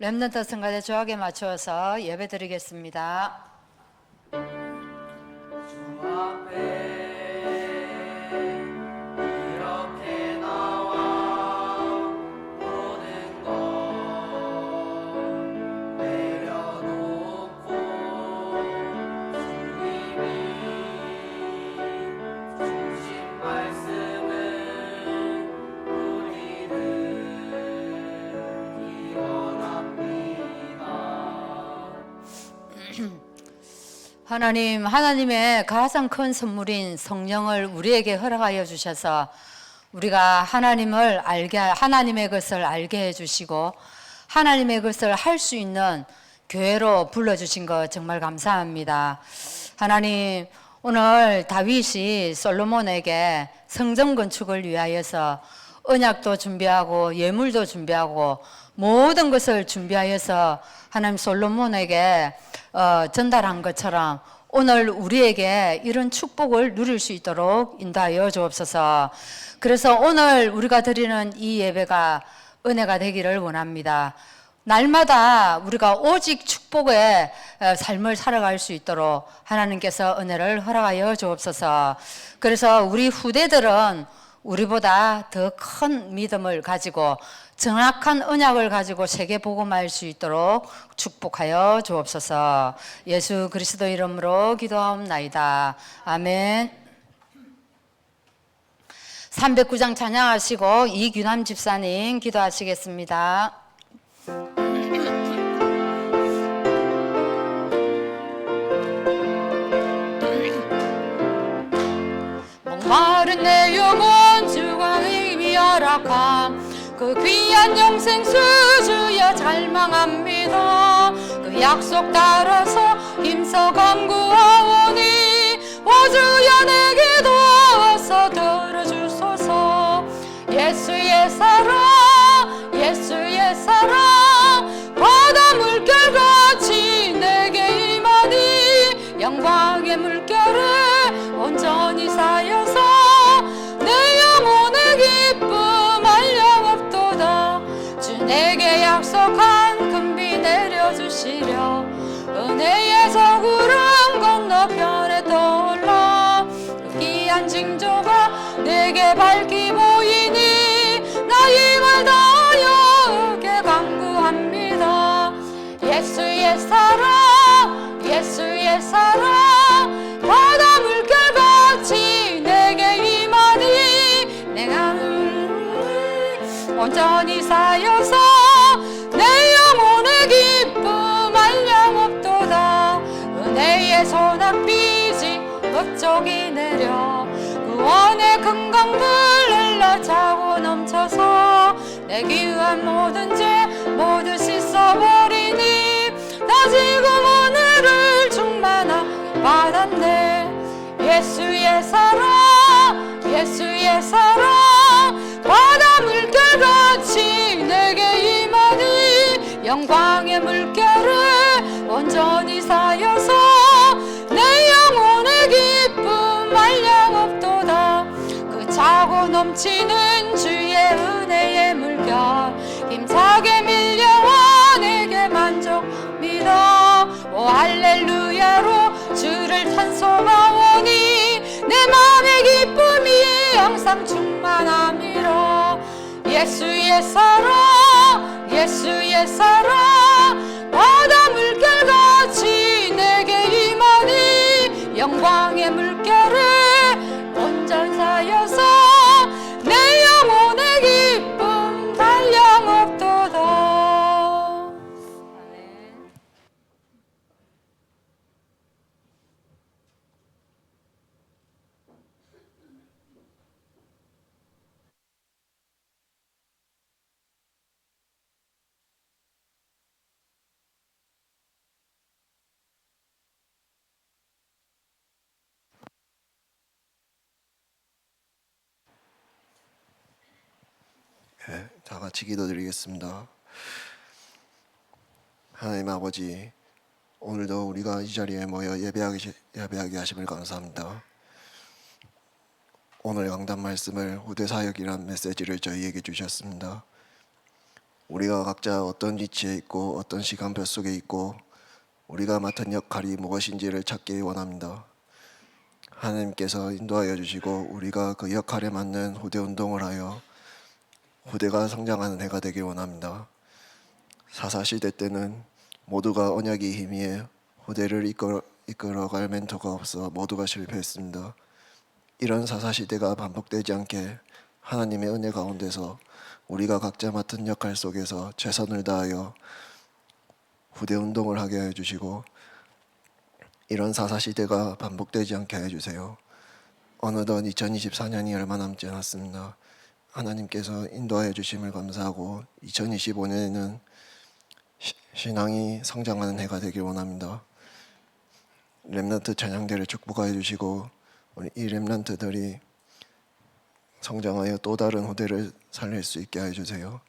렘넌트 성가대 조학에 맞추어서 예배드리겠습니다. 주 앞에 이렇게 나와 모든 것 내려놓고 주님이 주신 말씀을 우리는 기원합니다. 하나님의 가장 큰 선물인 성령을 우리에게 허락하여 주셔서 우리가 하나님의 것을 알게 해주시고 하나님의 것을 할 수 있는 교회로 불러주신 것 정말 감사합니다. 하나님, 오늘 다윗이 솔로몬에게 성전 건축을 위하여서 언약도 준비하고 예물도 준비하고 모든 것을 준비하여서 하나님 솔로몬에게 전달한 것처럼 오늘 우리에게 이런 축복을 누릴 수 있도록 인도하여 주옵소서. 그래서 오늘 우리가 드리는 이 예배가 은혜가 되기를 원합니다. 날마다 우리가 오직 축복의 삶을 살아갈 수 있도록 하나님께서 은혜를 허락하여 주옵소서. 그래서 우리 후대들은 우리보다 더 큰 믿음을 가지고 정확한 언약을 가지고 세계 복음할 수 있도록 축복하여 주옵소서. 예수 그리스도 이름으로 기도하옵나이다. 아멘. 309장 찬양하시고 이규남 집사님 기도하시겠습니다. 목마른 내 영혼 주가 의미 허락함 그 귀한 영생 수주여 갈망합니다. 그 약속 따라서 힘써 간구하오니 오주여 내게 도와서 들어주소서. 예수의 사랑 예수의 사랑 바다 물결같이 내게 임하니 영광의 물결에 온전히 쌓여서 내 영혼의 기쁨 한량없도다. 주 내게 약속한 금비 내려주시려 은혜에서 구름 건너편에 떠올라 그 귀한 징조가 내게 밝히 보이니 나 힘을 다하여 의게 간구합니다. 예수의 사랑 예수의 사랑 바다 물결같이 내게 임하니 내가 온전히 쌓여서 내 영혼의 기쁨 한량없도다. 은혜의 소낙비지 법적이 내려 구원의 큰 강물 흘러 차고 넘쳐서 내 귀한 모든 죄 모두 씻어버리니 나 지금 은혜를 충만하게 받았네. 예수의 사랑 예수의 사랑 바다 물결같이 내게 임하니 영광의 물결에 온전히 쌓여서 내 영혼의 기쁨 한량없도다. 그 차고 넘치는 주의 은혜의 물결 힘차게 밀려와 내게 만족 믿어. 오 할렐루야로 주를 찬송하오니 내 맘의 기쁨이 항상 충만함이라. 예수의 사랑 예수의 사랑 바다 물결같이 내게 임하니 영광의 물결에 온전 쌓여서 내 영혼의 기쁨 한량없도다. 다 같이 기도드리겠습니다. 하나님 아버지, 오늘도 우리가 이 자리에 모여 예배하게 하심을 감사합니다. 오늘 강단 말씀을 후대 사역이란 메시지를 저희에게 주셨습니다. 우리가 각자 어떤 위치에 있고 어떤 시간표 속에 있고 우리가 맡은 역할이 무엇인지를 찾기 원합니다. 하나님께서 인도하여 주시고 우리가 그 역할에 맞는 후대 운동을 하여 후대가 성장하는 해가 되길 원합니다. 사사시대 때는 모두가 언약이 힘이에 후대를 이끌어갈 멘토가 없어 모두가 실패했습니다. 이런 사사시대가 반복되지 않게 하나님의 은혜 가운데서 우리가 각자 맡은 역할 속에서 최선을 다하여 후대 운동을 하게 해주시고 이런 사사시대가 반복되지 않게 해주세요. 어느덧 2024년이 얼마 남지 않았습니다. 하나님께서 인도하여 주심을 감사하고 2025년에는 신앙이 성장하는 해가 되길 원합니다. 렘넌트 찬양대를 축복하여 주시고 우리 이 렘넌트들이 성장하여 또 다른 후대를 살릴 수 있게 해주세요.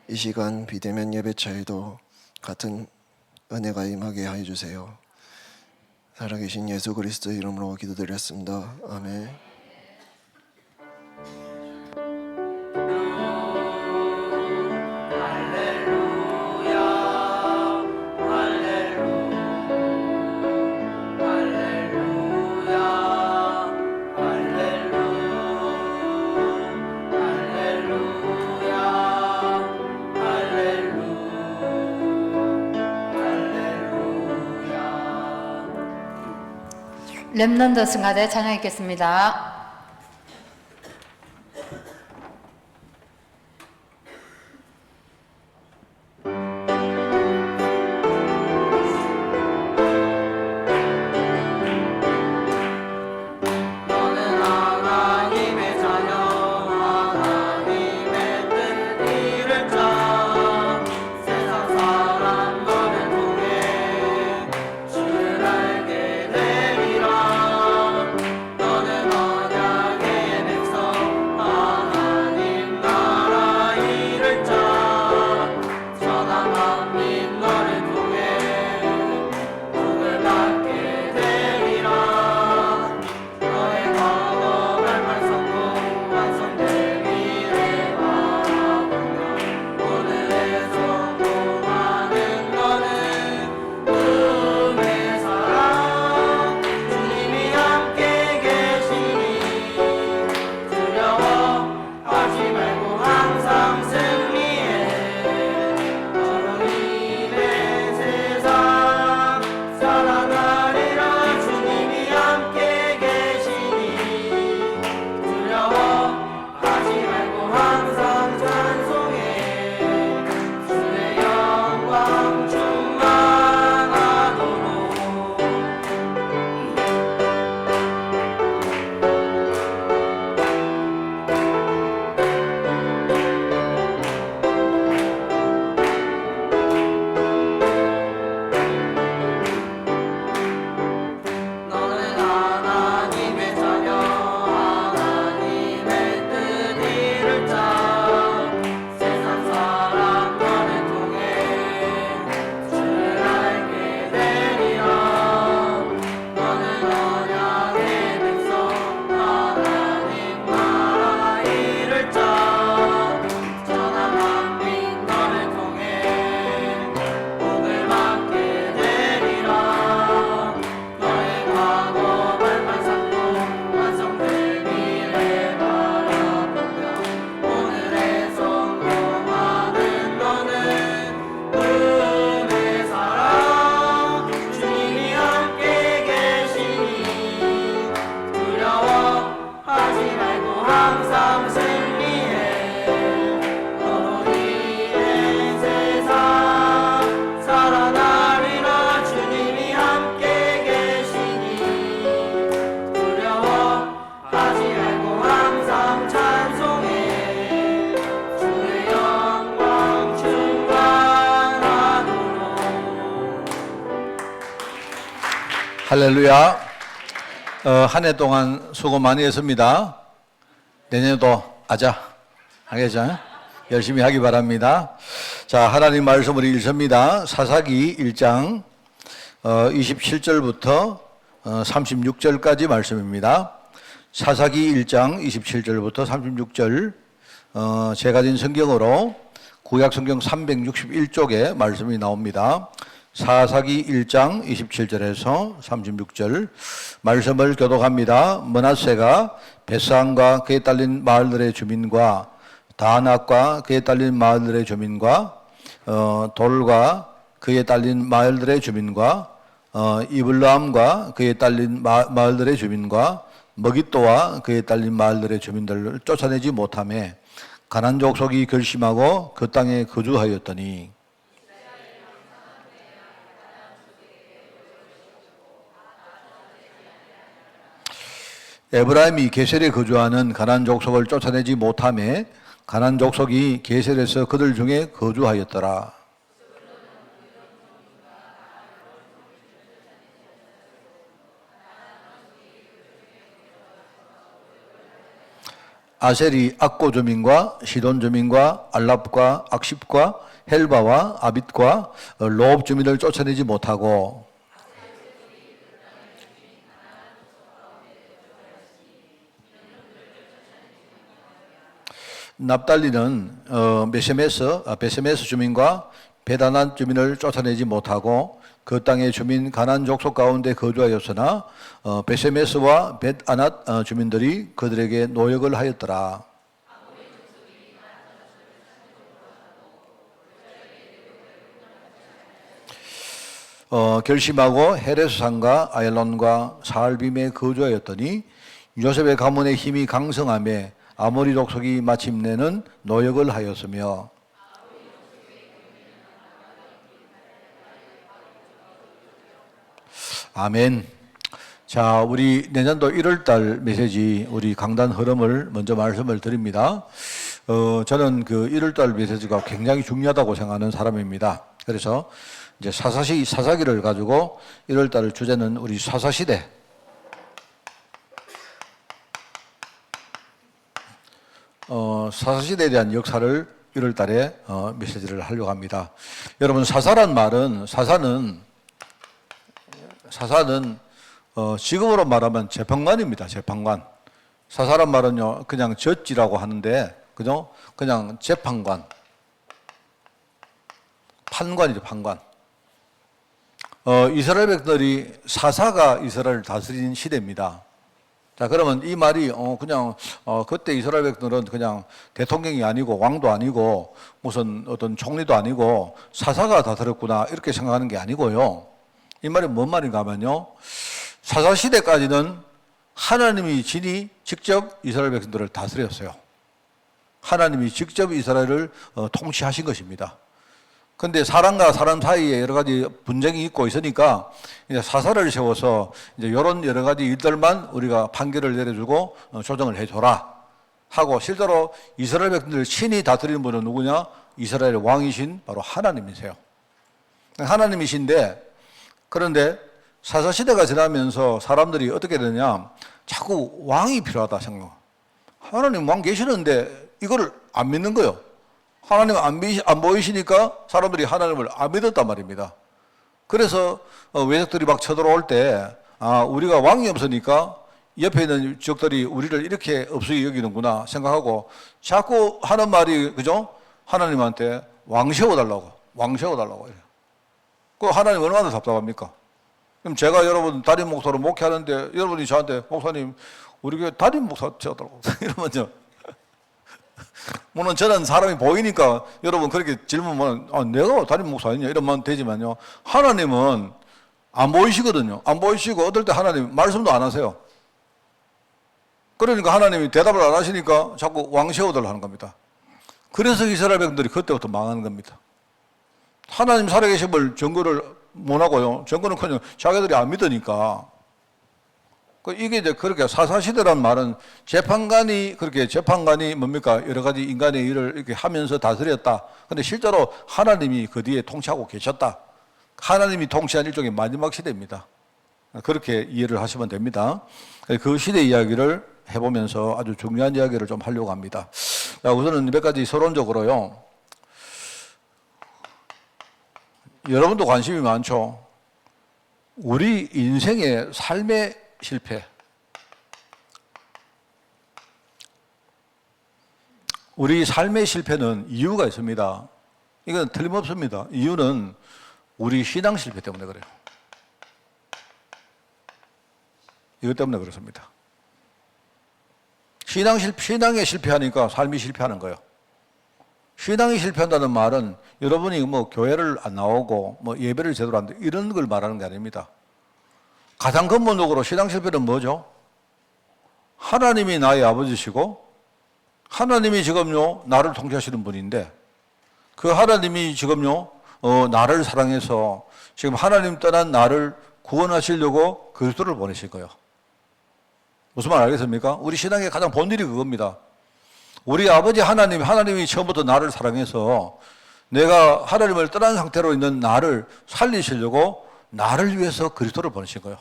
이 시간 비대면 예배차에도 같은 은혜가 임하게 해주세요. 살아계신 예수 그리스도 이름으로 기도드렸습니다. 아멘. 렘넌트 승가대 찬양했겠습니다. 너는 하나님의 자녀 하나님의 뜻 이룰 자 세상 사람들을 통해 주를 알게 되리라 너는 언약의 백성 하나님 나라 이룰 자 천하 만민 너를 통해 복을 받게 되리라 너의 과거 말만 성공 완성될 미래 바라보며 오늘의 성공하는 너는 은혜 사랑 주님이 함께 계시니 두려워하지 말고 항상 승리해 어머님의 세상 살아나리라 주님이 함께 계시니 두려워하지 말고 항상 찬송해 주의 영광 충만하도록 너는 하나님의 자녀 하나님의 뜻 이룰 자 세상 사람 너를 통해 주를 알게 되리라 너는 언약의 백성 하나님 나라 이룰 자 천하 만민 너를 통해 복을 받게 되리라 너의 과거 말만 삼고 완성될 미래 바라보며 오늘의 성공하는 너는 은혜 사랑 주님이 함께 계시니 두려워하지 말고 항상 승리해 어머니의 세상 살아나리라 주님이 함께 계시니 두려워하지 말고 항상 찬송해 주의 영광 충만하도록 할렐루야. 한 해 동안 수고 많이 했습니다. 내년에도 하자. 알겠죠? 열심히 하기 바랍니다. 자, 하나님 말씀을 읽습니다. 사사기 1장 27절부터 36절까지 말씀입니다. 사사기 1장 27절부터 36절 제가 진 성경으로 구약성경 361쪽에 말씀이 나옵니다. 사사기 1장 27절에서 36절 말씀을 교독합니다. 므낫세가 베스안과 그에 딸린 마을들의 주민과 다낙과 그에 딸린 마을들의 주민과 돌과 그에 딸린 마을들의 주민과 이블람과 그에 딸린 마을들의 주민과 머깃도와 그에 딸린 마을들의 주민들을 쫓아내지 못하며 가나안 족속이 결심하고 그 땅에 거주하였더니 에브라임이 게셀에 거주하는 가나안 족속을 쫓아내지 못하며 가나안 족속이 게셀에서 그들 중에 거주하였더라. 아셀이 악고 주민과 시돈 주민과 알랍과 악십과 헬바와 아빗과 로업 주민을 쫓아내지 못하고 납달리는 베세메스 주민과 베다난 주민을 쫓아내지 못하고 그 땅의 주민 가나안 족속 가운데 거주하였으나 베세메스와 벳아낫 주민들이 그들에게 노역을 하였더라. 결심하고 헤레스산과 아얄론과 사알빔에 거주하였더니 요셉의 가문의 힘이 강성하며 아모리 족속이 마침내는 노역을 하였으며 아멘. 자, 우리 내년도 1월달 메시지 우리 강단 흐름을 먼저 말씀을 드립니다. 저는 그 1월달 메시지가 굉장히 중요하다고 생각하는 사람입니다. 그래서 이제 사사기를 가지고 1월달 주제는 우리 사사시대. 사사시대에 대한 역사를 1월달에 메시지를 하려고 합니다. 여러분 사사란 말은 사사는 지금으로 말하면 재판관입니다. 재판관. 사사란 말은요 그냥 젖지라고 하는데 그죠? 그냥 재판관. 판관이죠 판관. 이스라엘 백성들이 사사가 이스라엘을 다스린 시대입니다. 자 그러면 이 말이 그냥 그때 이스라엘 백성들은 그냥 대통령이 아니고 왕도 아니고 무슨 어떤 총리도 아니고 사사가 다스렸구나 이렇게 생각하는 게 아니고요. 이 말이 뭔 말인가 하면요. 사사시대까지는 하나님이 진히 직접 이스라엘 백성들을 다스렸어요. 하나님이 직접 이스라엘을 통치하신 것입니다. 근데 사람과 사람 사이에 여러 가지 분쟁이 있고 있으니까 이제 사사를 세워서 이제 이런 여러 가지 일들만 우리가 판결을 내려주고 조정을 해줘라 하고 실제로 이스라엘 백성들을 친히 다스리는 분은 누구냐? 이스라엘의 왕이신 바로 하나님이세요. 하나님이신데 그런데 사사시대가 지나면서 사람들이 어떻게 되냐? 자꾸 왕이 필요하다 생각. 하나님 왕 계시는데 이거를 안 믿는 거예요. 하나님 안 보이시니까 사람들이 하나님을 안 믿었단 말입니다. 그래서 외적들이 막 쳐들어올 때 우리가 왕이 없으니까 옆에 있는 적들이 우리를 이렇게 없이 여기는구나 생각하고 자꾸 하는 말이 그죠? 하나님한테 왕 세워달라고 이래요. 그 하나님 얼마나 답답합니까? 그럼 제가 여러분 담임 목사로 목회하는데 여러분이 저한테 목사님 우리 교회 담임 목사 세워달라고 이러면요. 물론 저는 사람이 보이니까 여러분 그렇게 질문하면 내가 담임 목사 아니냐 이러면 되지만요. 하나님은 안 보이시거든요. 안 보이시고 어떨 때 하나님 말씀도 안 하세요. 그러니까 하나님이 대답을 안 하시니까 자꾸 왕 세워달라고 하는 겁니다. 그래서 이스라엘 백성들이 그때부터 망하는 겁니다. 하나님 살아계심을 증거를 못 하고요. 증거는커녕 자기들이 안 믿으니까. 이게 이제 그렇게 사사시대란 말은 재판관이 뭡니까? 여러 가지 인간의 일을 이렇게 하면서 다스렸다. 근데 실제로 하나님이 그 뒤에 통치하고 계셨다. 하나님이 통치한 일종의 마지막 시대입니다. 그렇게 이해를 하시면 됩니다. 그 시대 이야기를 해보면서 아주 중요한 이야기를 좀 하려고 합니다. 자, 우선은 몇 가지 서론적으로요. 여러분도 관심이 많죠. 우리 인생의 삶의 실패. 우리 삶의 실패는 이유가 있습니다. 이건 틀림없습니다. 이유는 우리 신앙 실패 때문에 그래요. 이것 때문에 그렇습니다. 신앙에 실패하니까 삶이 실패하는 거예요. 신앙이 실패한다는 말은 여러분이 뭐 교회를 안 나오고 뭐 예배를 제대로 안 돼 이런 걸 말하는 게 아닙니다. 가장 근본적으로 신앙 실패는 뭐죠? 하나님이 나의 아버지시고 하나님이 지금요 나를 통치하시는 분인데 그 하나님이 지금요 나를 사랑해서 지금 하나님 떠난 나를 구원하시려고 그리스도를 보내실 거예요. 무슨 말 알겠습니까? 우리 신앙의 가장 본질이 그겁니다. 우리 아버지 하나님이 처음부터 나를 사랑해서 내가 하나님을 떠난 상태로 있는 나를 살리시려고 나를 위해서 그리스도를 보내신 거예요.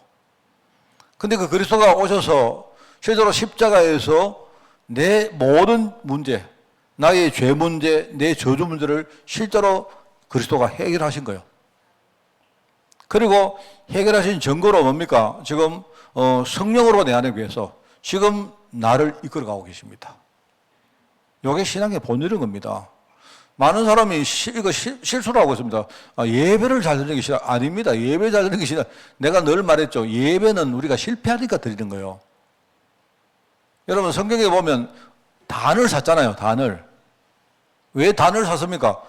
근데 그 그리스도가 오셔서 실제로 십자가에서 내 모든 문제, 나의 죄 문제, 내 저주 문제를 실제로 그리스도가 해결하신 거예요. 그리고 해결하신 증거로 뭡니까? 지금 성령으로 내 안에 위해서 지금 나를 이끌어가고 계십니다. 이게 신앙의 본질인 겁니다. 많은 사람이 이거 실수를 하고 있습니다. 예배를 잘 드리는 게 신앙 아닙니다. 예배 잘 드리는 게 신앙. 내가 늘 말했죠. 예배는 우리가 실패하니까 드리는 거예요. 여러분 성경에 보면 단을 샀잖아요. 단을. 왜 단을 샀습니까?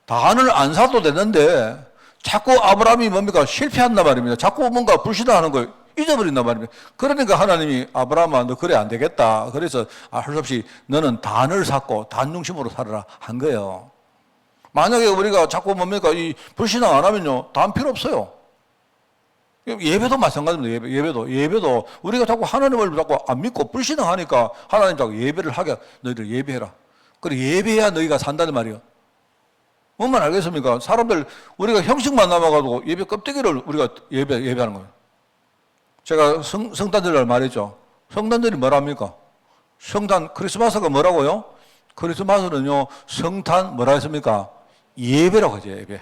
단을 안 사도 되는데 자꾸 아브라함이 뭡니까? 실패한단 말입니다. 자꾸 뭔가 불신하는 걸 잊어버린단 말입니다. 그러니까 하나님이 아브라함아 너 그래 안 되겠다. 그래서 할 수 없이 너는 단을 샀고 단 중심으로 살아라 한 거예요. 만약에 우리가 자꾸 뭡니까? 이 불신앙 안 하면요. 단 필요 없어요. 예배도 마찬가지입니다. 예배도 우리가 자꾸 하나님을 자꾸 안 믿고 불신앙하니까 하나님 자꾸 예배를 하게 너희들 예배해라. 그래 예배해야 너희가 산다는 말이에요. 뭔 말 알겠습니까? 사람들 우리가 형식만 남아가지고 예배 껍데기를 우리가 예배하는 거예요. 제가 성탄절날 말했죠. 성탄절이 뭐랍니까? 성탄 크리스마스가 뭐라고요? 크리스마스는요 성탄 뭐라 했습니까? 예배라고 하죠. 예배.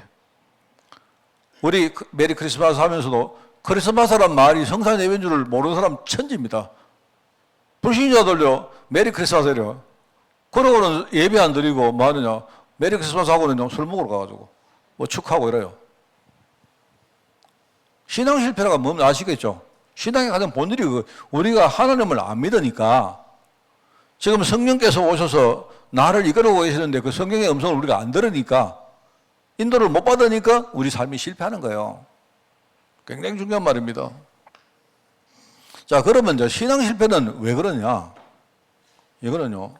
우리 메리 크리스마스 하면서도 크리스마스란 말이 성탄 예배인 줄 모르는 사람 천지입니다. 불신자들요 메리 크리스마스래요. 그러고는 예배 안 드리고 뭐 하느냐 메리 크리스마스 하고는 술 먹으러 가가지고 뭐 축하하고 이래요. 신앙 실패라가 뭔지 아시겠죠? 신앙의 가장 본질이 우리가 하나님을 안 믿으니까 지금 성령께서 오셔서 나를 이끌어오고 계시는데 그 성령의 음성을 우리가 안 들으니까 인도를 못 받으니까 우리 삶이 실패하는 거예요. 굉장히 중요한 말입니다. 자, 그러면 이제 신앙 실패는 왜 그러냐? 이거는요.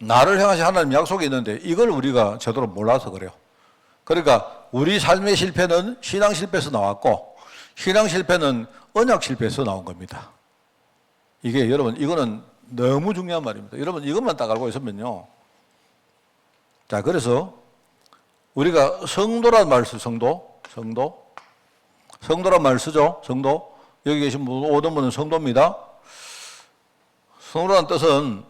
나를 향하신 하나님 약속이 있는데 이걸 우리가 제대로 몰라서 그래요. 그러니까 우리 삶의 실패는 신앙 실패에서 나왔고 신앙 실패는 언약 실패에서 나온 겁니다. 이게 여러분 이거는 너무 중요한 말입니다. 여러분 이것만 딱 알고 있으면요. 자, 그래서 우리가 성도란 말 쓰죠. 성도란 말 쓰죠. 성도. 여기 계신 분, 오던 분은 성도입니다. 성도란 뜻은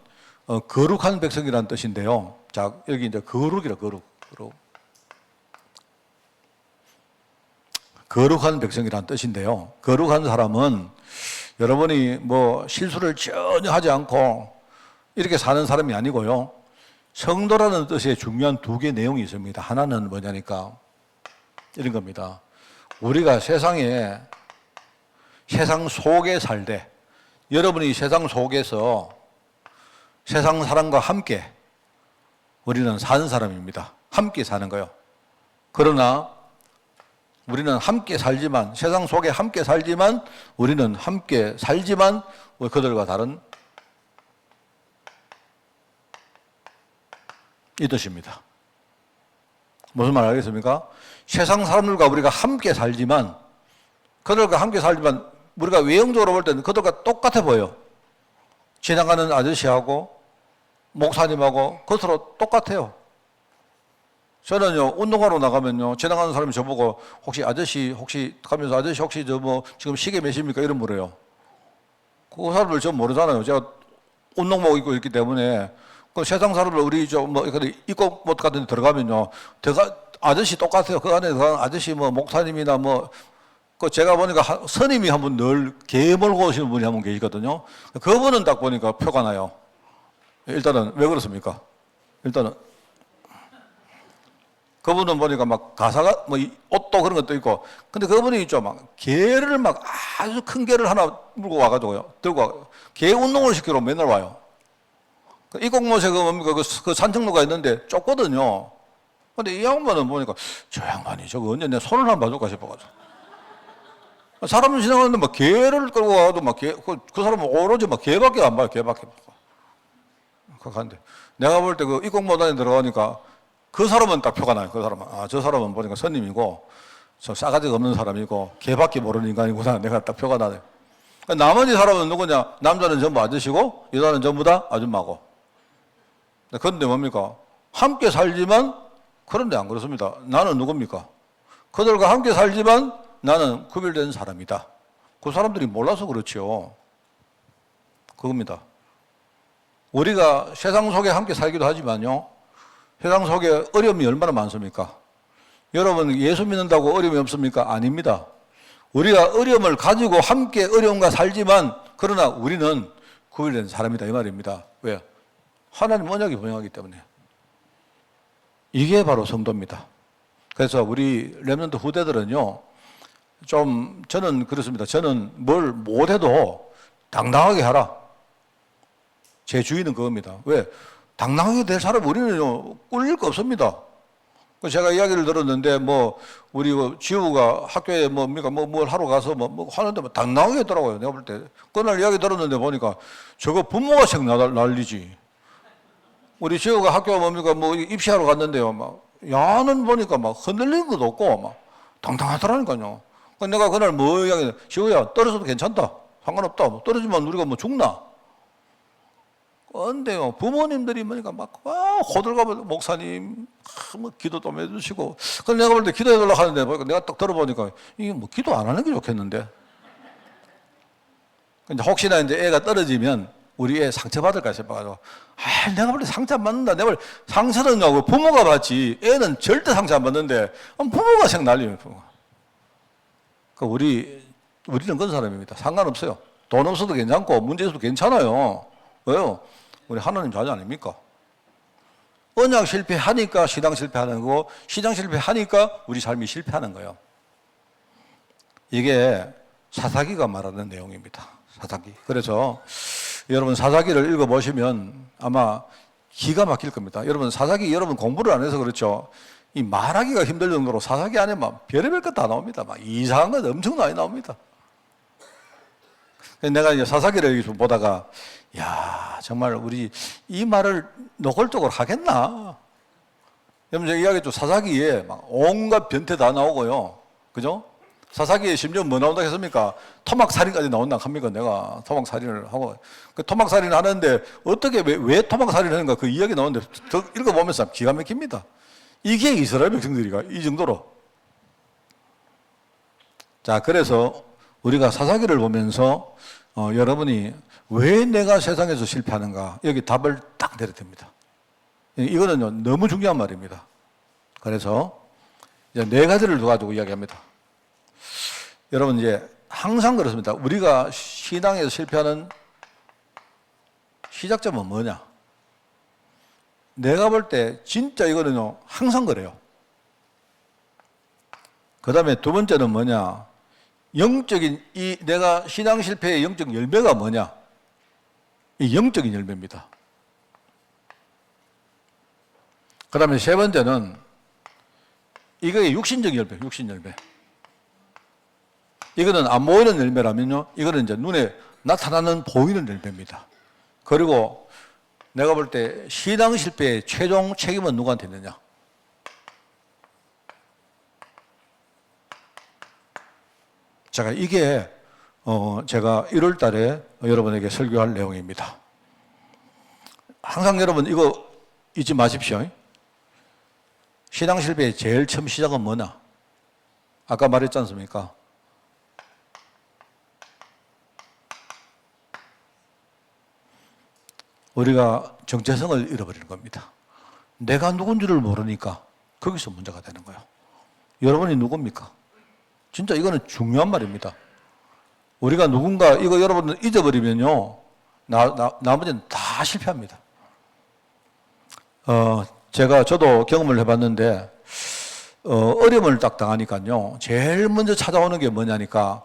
거룩한 백성이라는 뜻인데요. 자, 여기 이제 거룩. 거룩한 백성이라는 뜻인데요. 거룩한 사람은 여러분이 뭐 실수를 전혀 하지 않고 이렇게 사는 사람이 아니고요. 성도라는 뜻에 중요한 두 개의 내용이 있습니다. 하나는 뭐냐니까 이런 겁니다. 우리가 세상 속에 살되 여러분이 세상 속에서 세상 사람과 함께 우리는 사는 사람입니다. 함께 사는 거예요. 그러나 우리는 함께 살지만 세상 속에 함께 살지만 우리는 함께 살지만 그들과 다른 이 뜻입니다. 무슨 말 알겠습니까? 세상 사람들과 우리가 함께 살지만 그들과 함께 살지만 우리가 외형적으로 볼 때는 그들과 똑같아 보여요. 지나가는 아저씨하고 목사님하고 겉으로 똑같아요. 저는요 운동하러 나가면요 지나가는 사람이 저보고 혹시 가면서 아저씨 혹시 저 뭐 지금 시계 몇입니까 이런 물어요. 그 사람들 저 모르잖아요. 제가 운동복 입고 있기 때문에 그 세상 사람들 우리 저 뭐 입고 못 같은 데 들어가면요 아저씨 똑같아요. 그 안에 들어가는 아저씨 뭐 목사님이나 뭐 그 제가 보니까 스님이 한 분 늘 개 몰고 오시는 분이 한 분 계시거든요. 그분은 딱 보니까 표가 나요. 일단은 왜 그렇습니까? 일단은 그분은 보니까 막 가사가 뭐 옷도 그런 것도 있고, 근데 그분이 있죠, 막 개를 막 아주 큰 개를 하나 물고 와가지고요, 들고 와, 개 운동을 시키러 맨날 와요. 이 공모세 그 뭡니까 그 산책로가 있는데 좁거든요. 근데 이 양반은 보니까 저 양반이 저거 언제 내 손을 한번 봐줄까 싶어가지고. 사람 지나가는데 막 개를 끌고 와도 막 개, 그 사람은 오로지 막 개밖에 안 봐요, 개밖에. 그런데 내가 볼 때 그 입공모단에 들어가니까 그 사람은 딱 표가 나요. 그 사람은. 아, 저 사람은 보니까 선임이고, 저 싸가지가 없는 사람이고, 개밖에 모르는 인간이구나. 내가 딱 표가 나네. 나머지 사람은 누구냐? 남자는 전부 아저씨고, 여자는 전부 다 아줌마고. 그런데 뭡니까? 함께 살지만, 그런데 안 그렇습니다. 나는 누굽니까? 그들과 함께 살지만 나는 구별된 사람이다. 그 사람들이 몰라서 그렇지요. 그겁니다. 우리가 세상 속에 함께 살기도 하지만요, 세상 속에 어려움이 얼마나 많습니까? 여러분 예수 믿는다고 어려움이 없습니까? 아닙니다. 우리가 어려움을 가지고 함께 어려움과 살지만 그러나 우리는 구별된 사람이다 이 말입니다. 왜? 하나님 언약이 분명하기 때문에. 이게 바로 성도입니다. 그래서 우리 렘넌트 후대들은요, 좀 저는 그렇습니다. 저는 뭘 못해도 당당하게 하라. 제 주의는 그겁니다. 왜? 당당하게 될 사람 우리는요, 꿀릴 거 없습니다. 제가 이야기를 들었는데, 우리 지우가 학교에 뭘 하러 가서 하는데 당당하게 했더라고요. 내가 볼 때. 그날 이야기 들었는데 보니까 저거 부모가 책 난리지. 우리 지우가 학교 입시하러 갔는데요, 야는 보니까 흔들리는 것도 없고, 당당하더라니까요. 내가 그날 이야기해. 지우야, 떨어져도 괜찮다. 상관없다. 떨어지면 우리가 죽나? 그런데요, 부모님들이 보니까 호들갑을 목사님, 기도 좀 해주시고. 그래서 내가 볼 때 기도해달라고 하는데, 보니까 내가 딱 들어보니까 이게 기도 안 하는 게 좋겠는데. 근데 혹시나 이제 애가 떨어지면 우리 애 상처받을까 싶어가지고, 내가 볼 때 상처 안 받는다. 내가 볼 때 상처는 부모가 받지, 애는 절대 상처 안 받는데, 부모가 생 날리면 부모가. 우리는 그런 사람입니다. 상관없어요. 돈 없어도 괜찮고, 문제 있어도 괜찮아요. 왜요? 우리 하나님 자녀 아닙니까? 언약 실패하니까 신앙 실패하는 거고, 신앙 실패하니까 우리 삶이 실패하는 거예요. 이게 사사기가 말하는 내용입니다. 사사기. 그래서 여러분 사사기를 읽어보시면 아마 기가 막힐 겁니다. 여러분 사사기 여러분 공부를 안 해서 그렇죠. 이 말하기가 힘들 정도로 사사기 안에 별의별 것 다 나옵니다. 이상한 것 엄청 많이 나옵니다. 내가 이제 사사기를 보다가 야, 정말 우리 이 말을 노골적으로 하겠나? 여러분 제가 이야기했죠. 사사기에 온갖 변태 다 나오고요. 그죠? 사사기에 심지어 뭐 나온다 했습니까? 토막살인까지 나온다 합니까? 내가 토막살인을 하고. 그 토막살인을 하는데 어떻게 왜 토막살인을 하는가 그 이야기 나오는데 더 읽어보면서 기가 막힙니다. 이게 이스라엘 백성들이가 이 정도로. 자, 그래서 우리가 사사기를 보면서 여러분이 왜 내가 세상에서 실패하는가 여기 답을 딱 내야 됩니다. 이거는 너무 중요한 말입니다. 그래서 이제 4가지를 가지고 이야기합니다. 여러분 이제 항상 그렇습니다. 우리가 신앙에서 실패하는 시작점은 뭐냐? 내가 볼 때 진짜 이거는요 항상 그래요. 그 다음에 2번째는 뭐냐? 영적인 내가 신앙 실패의 영적 열매가 뭐냐? 이 영적인 열매입니다. 그 다음에 3번째는 이거의 육신적 열매, 육신 열매. 이거는 안 보이는 열매라면요, 이거는 이제 눈에 나타나는 보이는 열매입니다. 그리고 내가 볼 때 신앙 실패의 최종 책임은 누구한테 있느냐? 제가 이게 제가 1월 달에 여러분에게 설교할 내용입니다. 항상 여러분 이거 잊지 마십시오. 신앙 실패의 제일 처음 시작은 뭐냐? 아까 말했지 않습니까? 우리가 정체성을 잃어버리는 겁니다. 내가 누군지를 모르니까 거기서 문제가 되는 거예요. 여러분이 누굽니까? 진짜 이거는 중요한 말입니다. 우리가 누군가 이거 여러분은 잊어버리면요 나머지는 다 실패합니다. 저도 경험을 해봤는데, 어려움을 딱 당하니까요. 제일 먼저 찾아오는 게 뭐냐니까,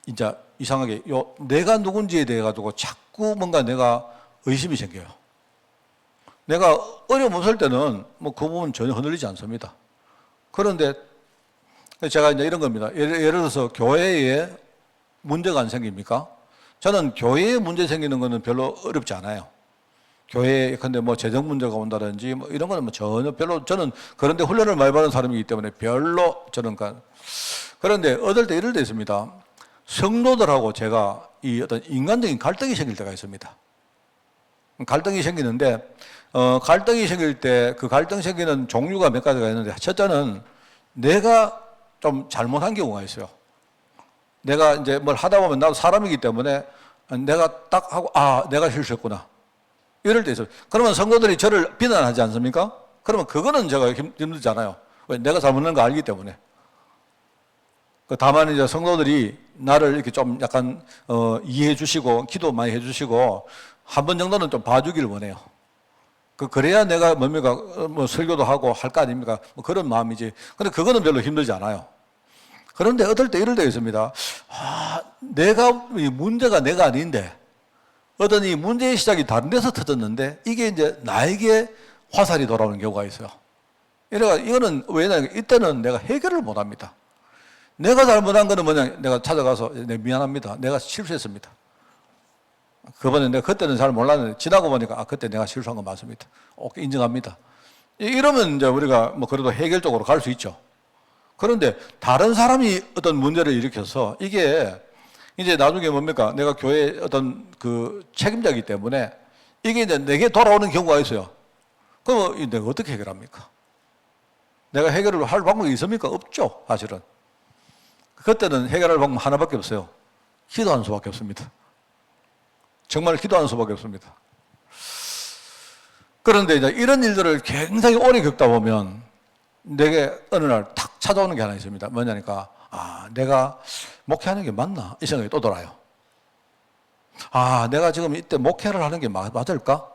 이제 이상하게, 내가 누군지에 대해 가지고 자꾸 뭔가 내가 의심이 생겨요. 내가 어려움 없을 때는 뭐 그 부분 전혀 흔들리지 않습니다. 그런데 제가 이제 이런 겁니다. 예를 들어서 교회에 문제가 안 생깁니까? 저는 교회에 문제 생기는 거는 별로 어렵지 않아요. 교회에 근데 뭐 재정 문제가 온다든지 뭐 이런 거는 뭐 전혀 별로, 저는 그런데 훈련을 많이 받은 사람이기 때문에 별로 저는 그런데 어떨 때 이럴 때 있습니다. 성도들하고 제가 이 어떤 인간적인 갈등이 생길 때가 있습니다. 갈등이 생기는데 갈등이 생길 때 그 갈등 생기는 종류가 몇 가지가 있는데, 첫째는 내가 좀 잘못한 경우가 있어요. 내가 이제 뭘 하다 보면 나도 사람이기 때문에 내가 딱 하고 내가 실수했구나 이럴 때 있어요. 그러면 성도들이 저를 비난하지 않습니까? 그러면 그거는 제가 힘들잖아요. 왜? 내가 잘못한 거 알기 때문에. 다만 이제 성도들이 나를 이렇게 좀 약간 이해해 주시고 기도 많이 해 주시고 한 번 정도는 좀 봐주기를 원해요. 그래야 내가 뭡니까 뭐 설교도 하고 할 거 아닙니까? 뭐 그런 마음이지. 근데 그거는 별로 힘들지 않아요. 그런데 어떨 때 이럴 때가 있습니다. 이 문제가 내가 아닌데 어떤 이 문제의 시작이 다른 데서 터졌는데 이게 이제 나에게 화살이 돌아오는 경우가 있어요. 이래가 이거는 왜냐면 이때는 내가 해결을 못 합니다. 내가 잘못한 거는 뭐냐, 내가 찾아가서 미안합니다. 내가 실수했습니다. 그때는 잘 몰랐는데 지나고 보니까 그때 내가 실수한 거 맞습니다. 오케이, 인정합니다. 이러면 이제 우리가 뭐 그래도 해결적으로 갈 수 있죠. 그런데 다른 사람이 어떤 문제를 일으켜서 이게 이제 나중에 뭡니까? 내가 교회 어떤 그 책임자이기 때문에 이게 이제 내게 돌아오는 경우가 있어요. 그럼 내가 어떻게 해결합니까? 내가 해결을 할 방법이 있습니까? 없죠, 사실은. 그때는 해결할 방법 하나밖에 없어요. 기도하는 수밖에 없습니다. 정말 기도하는 수밖에 없습니다. 그런데 이제 이런 일들을 굉장히 오래 겪다 보면 내게 어느 날 탁 찾아오는 게 하나 있습니다. 뭐냐니까, 내가 목회하는 게 맞나? 이 생각이 또 돌아요. 내가 지금 이때 목회를 하는 게 맞을까?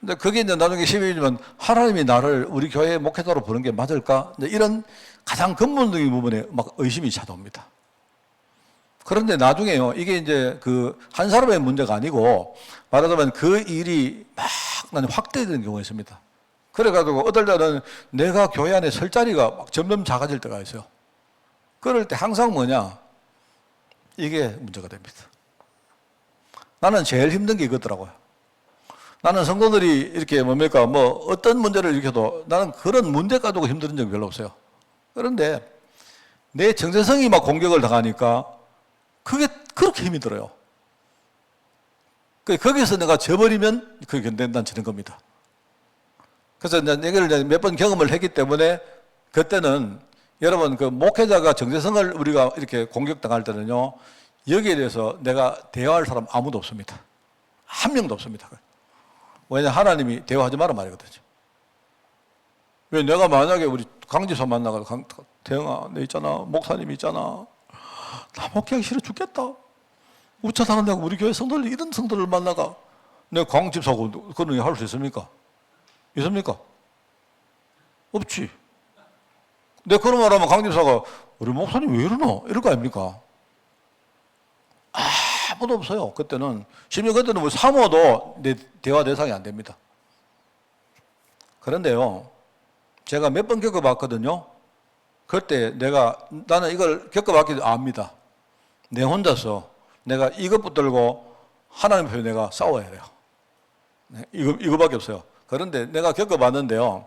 근데 그게 이제 나중에 12일이면 하나님이 나를 우리 교회 목회자로 부른 게 맞을까? 이런 가장 근본적인 부분에 막 의심이 찾아옵니다. 그런데 나중에요, 이게 이제 그 한 사람의 문제가 아니고 말하자면 그 일이 막 나는 확대되는 경우가 있습니다. 그래가지고 어떨 때는 내가 교회 안에 설 자리가 막 점점 작아질 때가 있어요. 그럴 때 항상 뭐냐? 이게 문제가 됩니다. 나는 제일 힘든 게 이거더라고요. 나는 성도들이 이렇게 뭡니까? 뭐 어떤 문제를 일으켜도 나는 그런 문제 가지고 힘든 적이 별로 없어요. 그런데 내 정체성이 막 공격을 당하니까 그게 그렇게 힘이 들어요. 거기서 내가 져버리면 그게 견딘다는 저런 겁니다. 그래서 이걸 몇 번 경험을 했기 때문에 그때는 여러분 그 목회자가 정체성을 우리가 이렇게 공격당할 때는요, 여기에 대해서 내가 대화할 사람 아무도 없습니다. 한 명도 없습니다. 왜냐하면 하나님이 대화하지 마라 말이거든요. 왜 내가 만약에 우리 강지사 만나가지고 대영아, 너 있잖아, 목사님 있잖아, 나 목회하기 싫어 죽겠다. 우차사는다고 우리 교회 성도들 이런 성도를 만나가 내가 강집사고 그런 일 할 수 있습니까? 있습니까? 없지. 내가 그런 말 하면 강집사가 우리 목사님 왜 이러나? 이럴 거 아닙니까? 아무도 없어요. 그때는. 심지어 그때는 뭐 사모도 내 대화 대상이 안 됩니다. 그런데요, 제가 몇 번 겪어봤거든요. 그때 나는 이걸 겪어봤기 때문에 압니다. 내 혼자서 내가 이것 붙들고 하나님 앞에 내가 싸워야 돼요. 이거밖에 없어요. 그런데 내가 겪어봤는데요.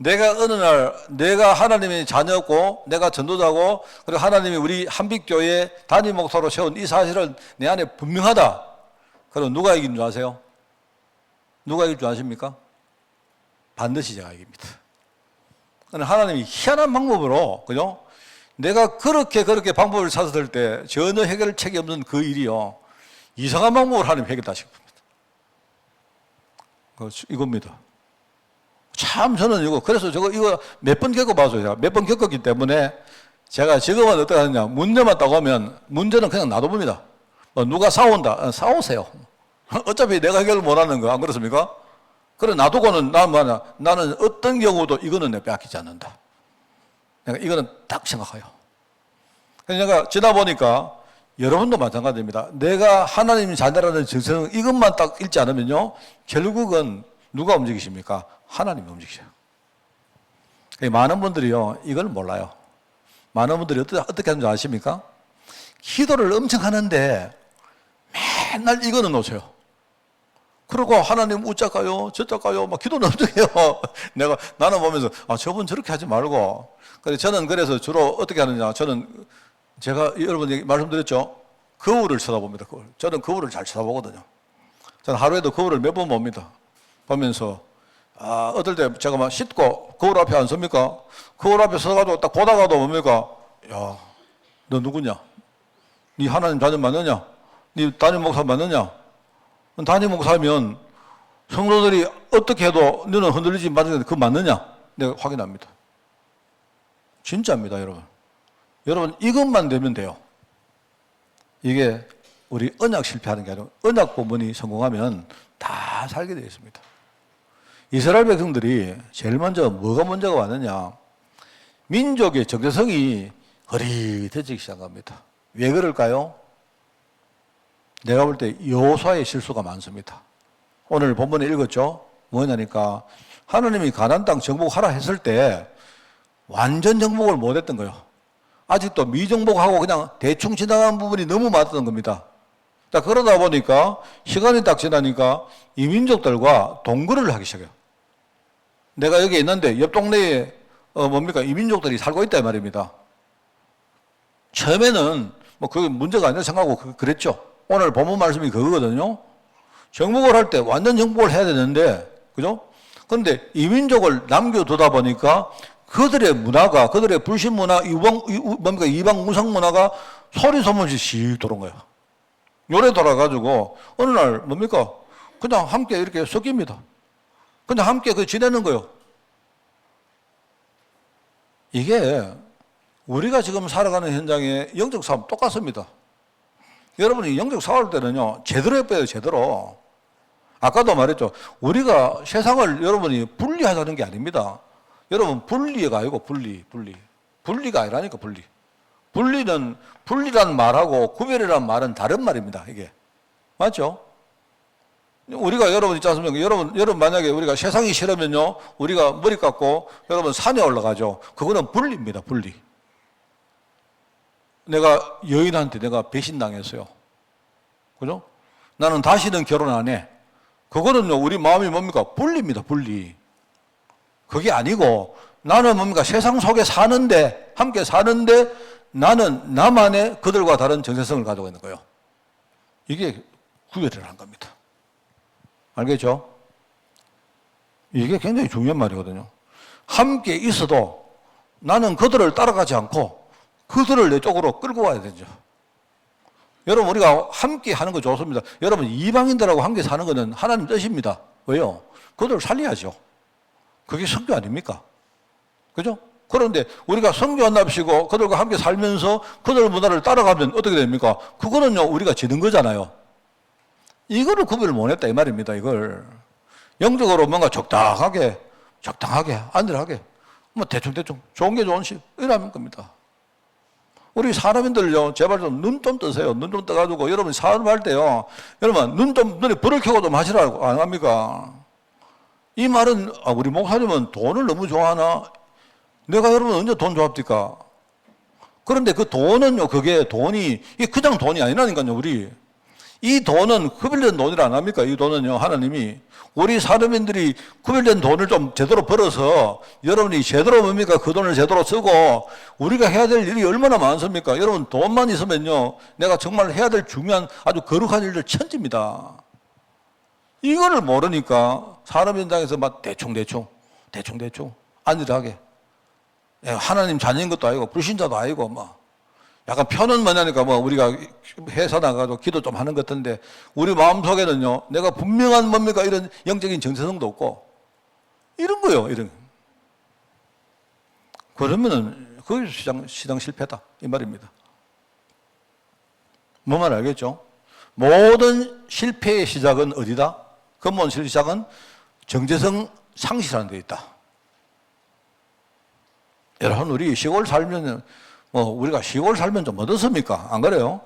내가 어느 날 내가 하나님의 자녀고 내가 전도자고 그리고 하나님이 우리 한빛교회 단임 목사로 세운 이 사실은 내 안에 분명하다. 그럼 누가 이긴 줄 아세요? 누가 이길 줄 아십니까? 반드시 제가 이깁니다. 하나님이 희한한 방법으로, 그죠? 내가 그렇게 방법을 찾았을 때 전혀 해결책이 없는 그 일이요, 이상한 방법으로 하나님 해결하시는 겁니다. 이겁니다. 참 저는 그래서 이거 몇 번 겪어봐서 제가 몇 번 겪었기 때문에 제가 지금은 어떻게 하느냐, 문제만 딱 오면 문제는 그냥 놔둬봅니다. 누가 싸운다, 싸우세요. 어차피 내가 해결을 못하는 거, 안 그렇습니까? 그래 놔두고는 나는 어떤 경우도 이거는 내가 빼앗기지 않는다. 내가 이거는 딱 생각해요. 그래서 내가 지나 보니까 여러분도 마찬가지입니다. 내가 하나님 자녀라는 정성 이것만 딱 읽지 않으면요, 결국은 누가 움직이십니까? 하나님이 움직이셔요. 많은 분들이요, 이걸 몰라요. 많은 분들이 어떻게 하는 줄 아십니까? 기도를 엄청 하는데 맨날 이거는 놓쳐요. 그리고 하나님 우짜까요, 저짜까요, 막 기도는 엄청 해요. 나는 보면서, 저분 저렇게 하지 말고. 저는 그래서 주로 어떻게 하느냐. 제가 여러분에게 말씀드렸죠. 거울을 쳐다봅니다. 거울. 저는 거울을 잘 쳐다보거든요. 저는 하루에도 거울을 몇 번 봅니다. 보면서, 어떨 때 제가 막 씻고 거울 앞에 안 섭니까? 거울 앞에 서가지고 딱 보다가도 뭡니까? 야, 너 누구냐? 네 하나님 자녀 맞느냐? 네 담임 목사 맞느냐? 담임 목사면 성도들이 어떻게 해도 너는 흔들리지 말는데 그거 맞느냐? 내가 확인합니다. 진짜입니다, 여러분. 여러분 이것만 되면 돼요. 이게 우리 언약 실패하는 게 아니고 언약 부분이 성공하면 다 살게 되어 있습니다. 이스라엘 백성들이 제일 먼저 뭐가 문제가 왔느냐? 민족의 정체성이 흐릿해지기 시작합니다. 왜 그럴까요? 내가 볼 때 여호수아의 실수가 많습니다. 오늘 본문에 읽었죠? 뭐냐니까 하나님이 가나안 땅 정복하라 했을 때 완전 정복을 못했던 거예요. 아직도 미정복하고 그냥 대충 지나간 부분이 너무 많았던 겁니다. 자, 그러다 보니까 시간이 딱 지나니까 이민족들과 동거를 하기 시작해요. 내가 여기 있는데 옆 동네에 이민족들이 살고 있다 이 말입니다. 처음에는 뭐 그게 문제가 아니라 생각하고 그랬죠. 오늘 본문 말씀이 그거거든요. 정복을 할 때 완전 정복을 해야 되는데, 그죠? 그런데 이민족을 남겨두다 보니까 그들의 문화가, 그들의 불신 문화, 이방 우상 문화가 소리 소문없이 씩 돌아온 거예요. 요래 돌아가지고 어느 날 그냥 함께 이렇게 섞입니다. 그냥 함께 지내는 거예요. 이게 우리가 지금 살아가는 현장의 영적 싸움 똑같습니다. 여러분이 영적 싸울 때는요, 제대로 해봐요, 제대로. 아까도 말했죠. 우리가 세상을 여러분이 분리하자는 게 아닙니다. 여러분, 분리가 아니고 분리가 아니라니까, 분리. 분리란 말하고 구별이란 말은 다른 말입니다, 이게. 맞죠? 우리가 여러분 있지 않습니까? 여러분 만약에 우리가 세상이 싫으면요, 우리가 머리 깎고 여러분 산에 올라가죠. 그거는 분리입니다, 분리. 내가 여인한테 내가 배신당했어요. 그죠? 나는 다시는 결혼 안 해. 그거는요, 우리 마음이 분리입니다, 분리. 그게 아니고, 나는 세상 속에 함께 사는데, 나는 나만의 그들과 다른 정체성을 가지고 있는 거예요. 이게 구별을 한 겁니다. 알겠죠? 이게 굉장히 중요한 말이거든요. 함께 있어도 나는 그들을 따라가지 않고, 그들을 내 쪽으로 끌고 와야 되죠. 여러분, 우리가 함께 하는 거 좋습니다. 여러분, 이방인들하고 함께 사는 거는 하나님 뜻입니다. 왜요? 그들을 살려야죠. 그게 선교 아닙니까? 그죠? 그런데 우리가 선교 안 납시고 그들과 함께 살면서 그들 문화를 따라가면 어떻게 됩니까? 그거는요, 우리가 지는 거잖아요. 이거를 구별을 못 했다, 이 말입니다, 이걸. 영적으로 뭔가 적당하게, 안전하게, 대충, 좋은 게 좋은시, 이러는 겁니다. 우리 사람인들요, 제발 눈 좀 뜨세요. 눈 좀 떠가지고, 여러분 사업할 때요, 여러분, 눈에 불을 켜고 좀 하시라고, 안 합니까? 이 말은, 우리 목사님은 돈을 너무 좋아하나? 내가 여러분 언제 돈 좋아합니까? 그런데 그 돈은요, 이게 그냥 돈이 아니라니까요, 우리. 이 돈은 구별된 돈이라 안 합니까? 이 돈은요, 하나님이 우리 사람인들이 구별된 돈을 좀 제대로 벌어서 여러분이 제대로 그 돈을 제대로 쓰고 우리가 해야 될 일이 얼마나 많습니까? 여러분 돈만 있으면요, 내가 정말 해야 될 중요한 아주 거룩한 일들 천지입니다. 이거를 모르니까 사람 현장에서 대충 안일하게, 하나님 자녀인 것도 아니고 불신자도 아니고 약간 편은 뭐냐니까 우리가 회사 나가서 기도 좀 하는 것 같은데 우리 마음속에는요, 내가 분명한 이런 영적인 정체성도 없고 이런 거요, 이런. 그러면은 그 시장 실패다 이 말입니다. 뭐 말 알겠죠? 모든 실패의 시작은 어디다? 근본 시작은 정체성 상실하는 데 있다. 여러분, 우리 시골 살면, 우리가 시골 살면 좀 어떻습니까? 안 그래요?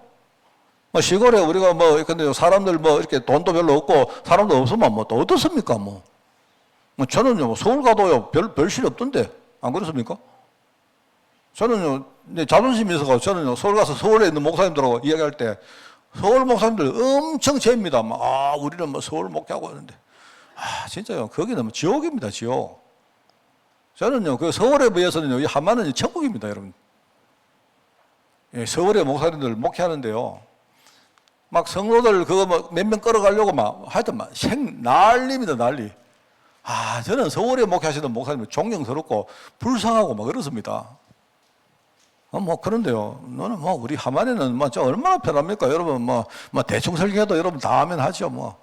시골에 우리가 근데 사람들 이렇게 돈도 별로 없고 사람도 없으면 또 어떻습니까? 저는요, 서울 가도요, 별 실 없던데. 안 그렇습니까? 저는요, 자존심이 있어서 저는요, 서울 가서 서울에 있는 목사님들하고 이야기할 때 서울 목사님들 엄청 죄입니다. 우리는 서울 목회하고 있는데. 진짜요. 거기는 지옥입니다, 지옥. 저는요, 그 서울에 비해서는요, 이 한마는 천국입니다, 여러분. 예, 서울의 목사님들 목회하는데요. 막 성도들 그거 몇 명 끌어가려고 하여튼 난리입니다, 난리. 저는 서울에 목회하시는 목사님 존경스럽고 불쌍하고 그렇습니다. 그런데요, 너는 우리 하만에는 얼마나 편합니까? 여러분, 대충 설교해도 여러분 다 하면 하죠,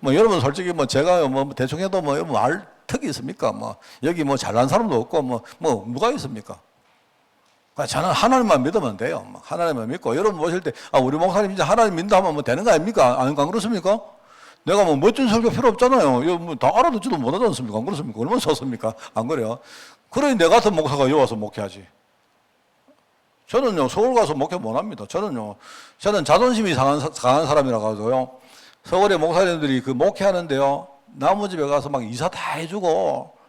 여러분 솔직히 제가 대충 해도 여러분 알 턱이 있습니까? 여기 잘난 사람도 없고 누가 있습니까? 저는 하나님만 믿으면 돼요. 하나님만 믿고 여러분 보실 때 우리 목사님 이제 하나님 믿는다 하면 되는 거 아닙니까? 안 그렇습니까? 내가 멋진 설교 필요 없잖아요. 이거 다 알아듣지도 못하지 않습니까? 안 그렇습니까? 얼마나 좋습니까? 안 그래요? 그러니 내 같은 목사가 여기 와서 목회하지. 저는요, 서울 가서 목회 못 합니다. 저는 자존심이 강한 사람이라 가지고요. 서울의 목사님들이 그 목회하는데요, 나무 집에 가서 이사 다 해주고,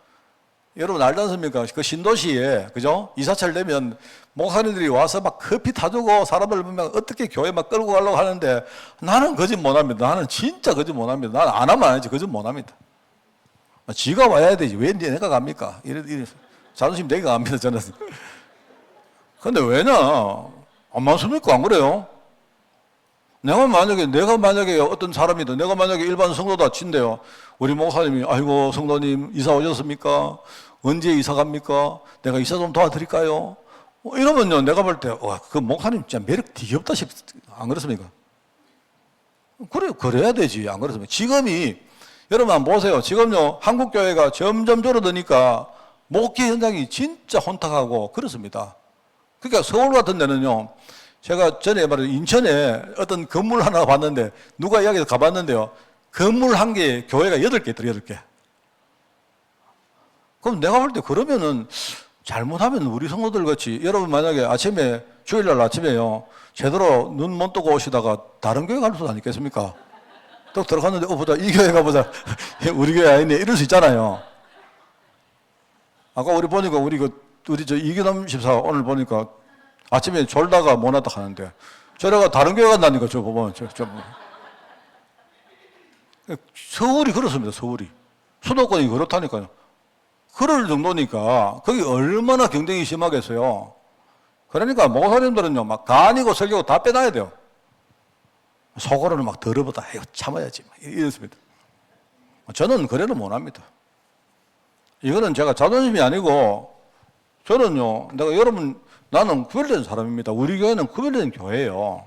여러분 알지 않습니까? 그 신도시에, 그죠? 이사철 되면 목사님들이 와서 커피 타주고 사람들 보면 어떻게 교회 끌고 가려고 하는데 나는 거짓 못 합니다. 나는 진짜 거짓 못 합니다. 나는 안 하면 안 하지 거짓 못 합니다. 지가 와야 되지. 왜 내가 갑니까? 이래 자존심 내가 갑니다, 저는. 근데 왜냐? 안 맞습니까? 안 그래요? 내가 만약에 어떤 사람이든 내가 만약에 일반 성도다 친대요. 우리 목사님이 아이고 성도님 이사 오셨습니까? 언제 이사 갑니까? 내가 이사 좀 도와드릴까요? 이러면요, 내가 볼 때 그 목사님 진짜 매력 되게 없다 안 그렇습니까? 그래야 되지. 안 그렇습니까? 지금이 여러분 한번 보세요. 지금요, 한국 교회가 점점 줄어드니까 목회 현장이 진짜 혼탁하고 그렇습니다. 그러니까 서울 같은 데는요, 제가 전에 인천에 어떤 건물 하나 봤는데, 누가 이야기해서 가봤는데요, 건물 한 개에 교회가 8개 있더라, 8개. 그럼 내가 볼 때 그러면은 잘못하면 우리 성도들 같이, 여러분 만약에 아침에, 주일날 아침에요, 제대로 눈 못 뜨고 오시다가 다른 교회 갈 수도 아니겠습니까? 또 들어갔는데, 보자, 이 교회 가보자. 우리 교회 아니네. 이럴 수 있잖아요. 아까 우리 보니까, 우리 이규남 집사 오늘 보니까 아침에 졸다가 못 왔다 하는데, 저래가 다른 교회 간다니까, 저 보면. 서울이 그렇습니다, 서울이. 수도권이 그렇다니까요. 그럴 정도니까, 거기 얼마나 경쟁이 심하겠어요. 그러니까 목사님들은요, 간이고 설교고 다 빼놔야 돼요. 속으로는 더러보다, 참아야지. 이렇습니다. 저는 그래도 못 합니다. 이거는 제가 자존심이 아니고, 저는요, 나는 구별된 사람입니다. 우리 교회는 구별된 교회예요.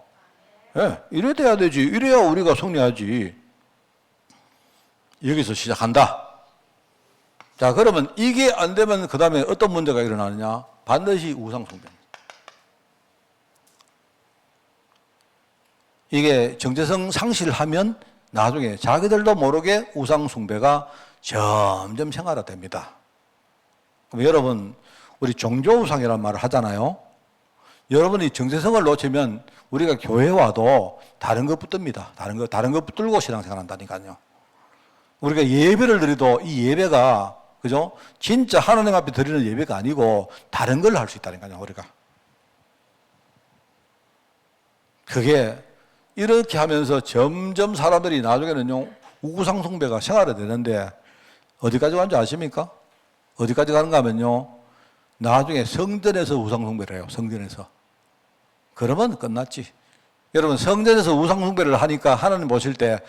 예, 이래 돼야 되지. 이래야 우리가 승리하지. 여기서 시작한다. 자, 그러면 이게 안 되면 그 다음에 어떤 문제가 일어나느냐? 반드시 우상숭배입니다. 이게 정체성 상실하면 나중에 자기들도 모르게 우상숭배가 점점 생활화됩니다. 그럼 여러분, 우리 종교우상이라는 말을 하잖아요. 여러분이 정체성을 놓치면 우리가 교회 와도 다른 것 붙듭니다. 다른 것 붙들고 신앙생활 한다니까요. 우리가 예배를 드려도 이 예배가, 그죠? 진짜 하나님 앞에 드리는 예배가 아니고 다른 걸 할 수 있다니까요, 우리가. 그게 이렇게 하면서 점점 사람들이 나중에는요, 우상숭배가 생활화되는데 어디까지 가는지 아십니까? 어디까지 가는가 하면요, 나중에 성전에서 우상숭배를 해요. 성전에서. 그러면 끝났지. 여러분, 성전에서 우상숭배를 하니까 하나님 보실 때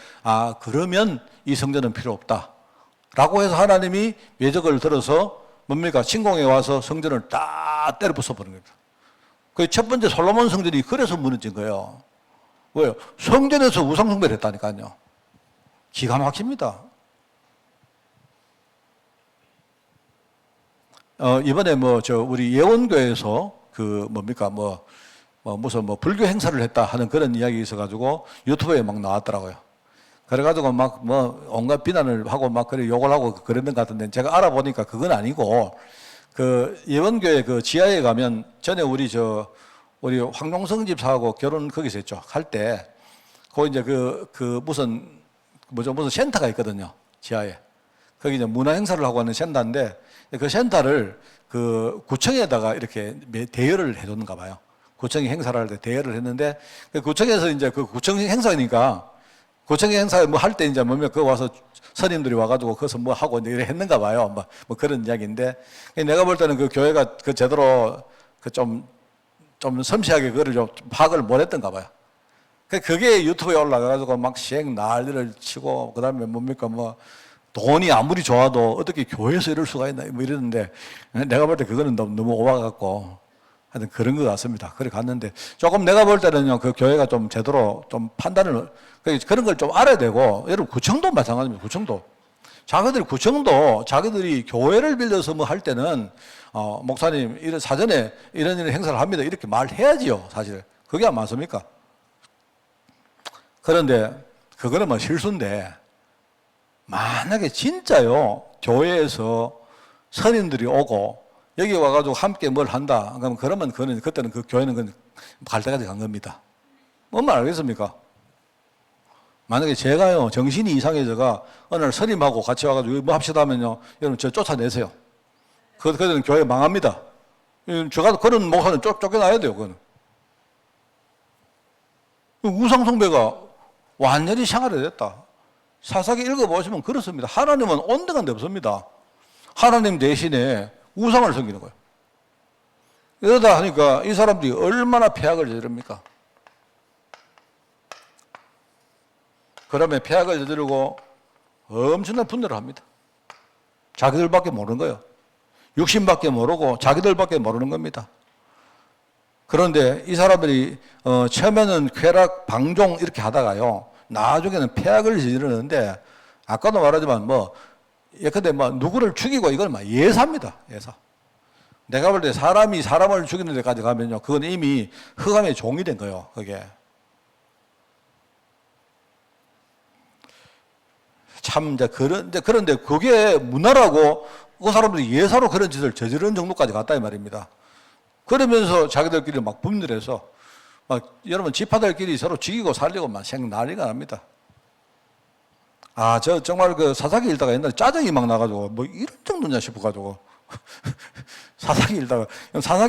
그러면 이 성전은 필요 없다 라고 해서 하나님이 외적을 들어서 뭡니까? 침공에 와서 성전을 딱 때려 부숴버린 겁니다. 그 첫 번째 솔로몬 성전이 그래서 무너진 거예요. 왜요? 성전에서 우상숭배를 했다니까요. 기가 막힙니다. 이번에 우리 예원교에서 무슨 불교 행사를 했다 하는 그런 이야기 있어가지고 유튜브에 막 나왔더라고요. 그래가지고 막 뭐 온갖 비난을 하고 막 그래 욕을 하고 그랬는 것 같은데 제가 알아보니까 그건 아니고 그 예원교회 그 지하에 가면 전에 우리 황용성 집사하고 결혼 거기서 했죠. 할 때 거기 이제 무슨 센터가 있거든요. 지하에. 거기 이제 문화 행사를 하고 하는 센터인데 그 센터를 그 구청에다가 이렇게 대여를 해줬는가 봐요. 구청이 행사를 할 때 대여를 했는데 그 구청에서 이제 그 구청 행사니까 구청 행사에 뭐 할 때 이제 그 와서 선임들이 와가지고 거기서 뭐 하고 이제 이래 했는가 봐요. 뭐 그런 이야기인데 내가 볼 때는 그 교회가 그 제대로 그 좀 섬세하게 그거를 좀 파악을 못했던가 봐요. 그게 유튜브에 올라가가지고 막 시행 난리를 치고 그다음에 뭡니까 뭐 돈이 아무리 좋아도 어떻게 교회에서 이럴 수가 있나 뭐 이러는데 내가 볼 때 그거는 너무 오바같고 하여튼 그런 것 같습니다. 그래 갔는데 조금 내가 볼 때는요 그 교회가 좀 제대로 좀 판단을 그런 걸 좀 알아야 되고 여러분 구청도 마찬가지입니다. 구청도 구청도 자기들이 교회를 빌려서 뭐 할 때는 목사님 이런 사전에 이런 행사를 합니다 이렇게 말해야지요. 사실 그게 안 맞습니까? 그런데 그거는 뭐 실수인데 만약에 진짜요 교회에서 선임들이 오고 여기 와가지고 함께 뭘 한다 그러면 그때는 그 교회는 갈 때까지 간 겁니다. 뭔 말 알겠습니까? 만약에 제가요 정신이 이상해져가 어느 날 선임하고 같이 와가지고 뭐 합시다 하면요 여러분 저 쫓아내세요. 그때는 교회 망합니다. 제가 그런 목사는 쫓겨나야 돼요. 그거는 우상숭배가 완전히 생활이 됐다. 사사기 읽어보시면 그렇습니다. 하나님은 온데간데 없습니다. 하나님 대신에 우상을 섬기는 거예요. 이러다 하니까 이 사람들이 얼마나 폐악을 저지릅니까? 그러면 폐악을 저지르고 엄청난 분열을 합니다. 자기들밖에 모르는 거예요. 육신밖에 모르고 자기들밖에 모르는 겁니다. 그런데 이 사람들이 처음에는 쾌락, 방종 이렇게 하다가요. 나중에는 폐악을 저지르는데 아까도 말하지만 예컨대 누구를 죽이고 이건 예사입니다. 예사. 내가 볼 때 사람이 사람을 죽이는 데까지 가면요. 그건 이미 흑암의 종이 된 거예요. 그게. 참 이제 그런데 그게 문화라고 그 사람들이 예사로 그런 짓을 저지르는 정도까지 갔다 이 말입니다. 그러면서 자기들끼리 막 분열해서 여러분 지파들끼리 서로 죽이고 살리고 막 난리가 납니다. 저 정말 그 사사기 읽다가 옛날에 짜증이 막 나가지고 이런 정도냐 싶어가지고 사사기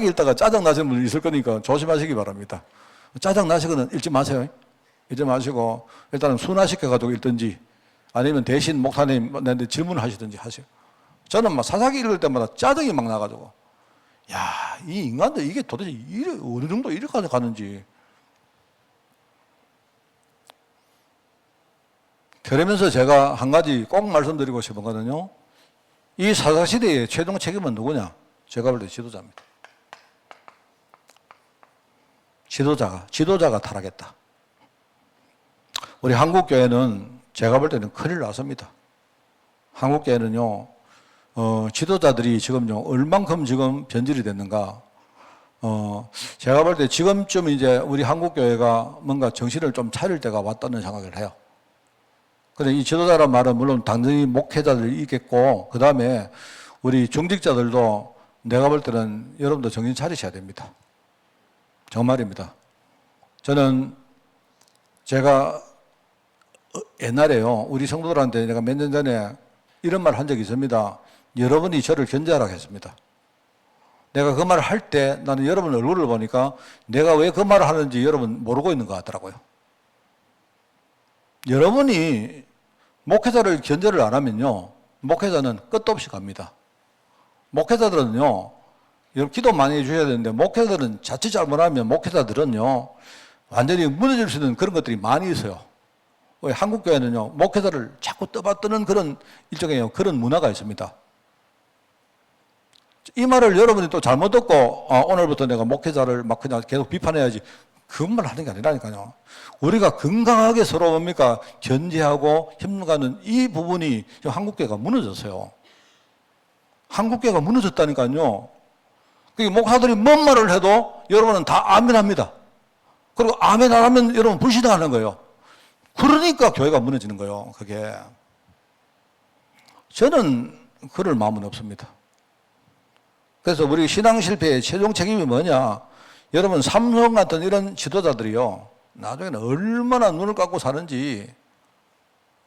읽다가 짜증 나시는 분 있을 거니까 조심하시기 바랍니다. 짜증 나시거나 읽지 마세요. 읽지 마시고 일단은 순화시켜가지고 읽든지 아니면 대신 목사님한테 질문을 하시든지 하세요. 저는 사사기 읽을 때마다 짜증이 막 나가지고 이 인간들 이게 도대체 어느 정도 이렇게까지 가는지. 그러면서 제가 한 가지 꼭 말씀드리고 싶은 거는요. 이 사사시대의 최종 책임은 누구냐? 제가 볼 때 지도자입니다. 지도자가 타락했다. 우리 한국교회는 제가 볼 때는 큰일 났습니다. 한국교회는요. 지도자들이 지금요. 얼만큼 지금 변질이 됐는가. 제가 볼 때 지금쯤 이제 우리 한국교회가 뭔가 정신을 좀 차릴 때가 왔다는 생각을 해요. 근데 이 지도자란 말은 물론 당연히 목회자들이 있겠고, 그 다음에 우리 중직자들도 내가 볼 때는 여러분도 정신 차리셔야 됩니다. 정말입니다. 저는 제가 옛날에요, 우리 성도들한테 내가 몇 년 전에 이런 말 한 적이 있습니다. 여러분이 저를 견제하라고 했습니다. 내가 그 말을 할 때 나는 여러분 얼굴을 보니까 내가 왜 그 말을 하는지 여러분 모르고 있는 것 같더라고요. 여러분이 목회자를 견제를 안 하면요, 목회자는 끝도 없이 갑니다. 목회자들은요, 여러분 기도 많이 해주셔야 되는데, 목회자들은 자칫 잘못하면 목회자들은요, 완전히 무너질 수 있는 그런 것들이 많이 있어요. 한국교회는요, 목회자를 자꾸 떠받드는 그런 일종의 그런 문화가 있습니다. 이 말을 여러분이 또 잘못 듣고, 오늘부터 내가 목회자를 막 그냥 계속 비판해야지. 그 말 하는 게 아니라니까요. 우리가 건강하게 서로 뭡니까? 견제하고 협력하는 이 부분이 지금 한국교회가 무너졌어요. 한국교회가 무너졌다니까요. 목사들이 뭔 말을 해도 여러분은 다 아멘 합니다. 그리고 아멘 안 하면 여러분 불신앙하는 거예요. 그러니까 교회가 무너지는 거예요. 그게. 저는 그럴 마음은 없습니다. 그래서 우리 신앙 실패의 최종 책임이 뭐냐? 여러분 삼성 같은 이런 지도자들이요, 나중에는 얼마나 눈을 감고 사는지,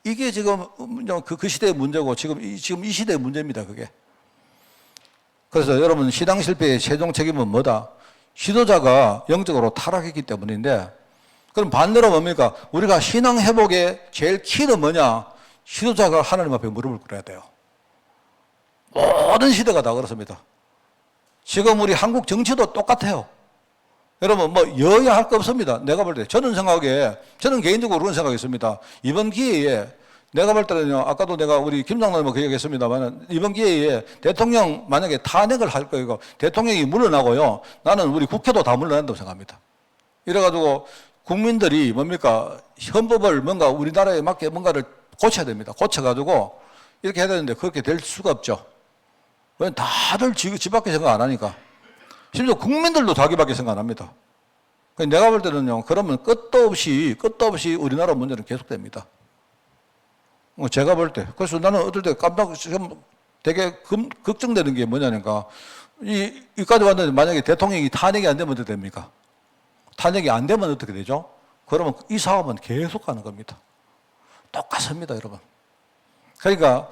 이게 지금 그 시대의 문제고 지금 이 시대의 문제입니다. 그게. 그래서 여러분 신앙 실패의 최종 책임은 뭐다? 지도자가 영적으로 타락했기 때문인데, 그럼 반대로 뭡니까? 우리가 신앙 회복의 제일 키는 뭐냐? 지도자가 하나님 앞에 무릎을 꿇어야 돼요. 모든 시대가 다 그렇습니다. 지금 우리 한국 정치도 똑같아요. 여러분 뭐 여야 할 거 없습니다. 내가 볼 때 저는 개인적으로 그런 생각했습니다. 이번 기회에 내가 볼 때는요, 아까도 내가 우리 김 장로님 그 얘기했습니다만, 이번 기회에 대통령 만약에 탄핵을 할 거이고 대통령이 물러나고요, 나는 우리 국회도 다 물러난다고 생각합니다. 이래가지고 국민들이 뭡니까? 헌법을 뭔가 우리나라에 맞게 뭔가를 고쳐야 됩니다. 고쳐가지고 이렇게 해야 되는데 그렇게 될 수가 없죠. 왜? 다들 지밖에 생각 안 하니까. 심지어 국민들도 자기밖에 생각 안 합니다. 내가 볼 때는요, 그러면 끝도 없이 우리나라 문제는 계속됩니다. 제가 볼 때. 그래서 나는 어떨 때 되게 걱정되는 게 뭐냐니까, 이까지 왔는데 만약에 대통령이 탄핵이 안 되면 어떻게 됩니까? 탄핵이 안 되면 어떻게 되죠? 그러면 이 사업은 계속 가는 겁니다. 똑같습니다, 여러분. 그러니까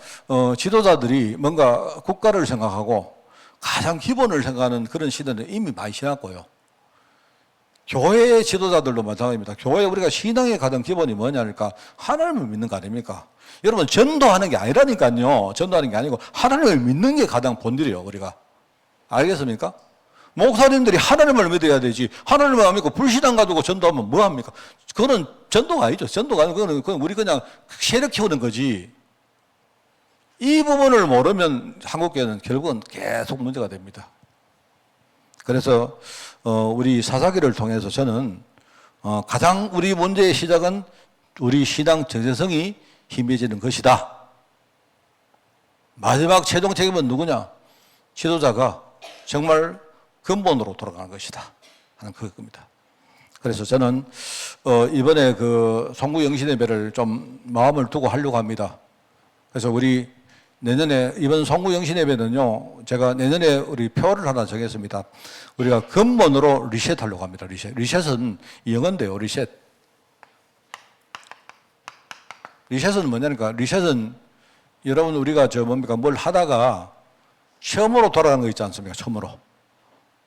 지도자들이 뭔가 국가를 생각하고 가장 기본을 생각하는 그런 시대는 이미 많이 지났고요. 교회의 지도자들도 마찬가지입니다. 교회 우리가 신앙의 가장 기본이 뭐냐니까 하나님을 믿는 거 아닙니까? 여러분 전도하는 게 아니라니까요. 전도하는 게 아니고 하나님을 믿는 게 가장 본질이에요, 우리가. 알겠습니까? 목사님들이 하나님을 믿어야 되지, 하나님을 안 믿고 불신앙 가지고 전도하면 뭐 합니까? 그거는 전도가 아니죠. 전도가 아니고 그건 우리 그냥 세력 키우는 거지. 이 부분을 모르면 한국교회는 결국은 계속 문제가 됩니다. 그래서 우리 사사기를 통해서 저는 가장 우리 문제의 시작은 우리 신앙 정체성이 희미해지는 것이다. 마지막 최종 책임은 누구냐? 지도자가 정말 근본으로 돌아가는 것이다 하는 그겁니다. 그래서 저는 이번에 그 송구 영신 예배를 좀 마음을 두고 하려고 합니다. 그래서 우리 내년에 이번 송구 영신 예배는요, 제가 내년에 우리 표를 하나 정했습니다. 우리가 근본으로 리셋하려고 합니다. 리셋은 영어인데요. 리셋은 뭐냐니까, 리셋은 여러분 우리가 뭘 하다가 처음으로 돌아가는 거 있지 않습니까? 처음으로.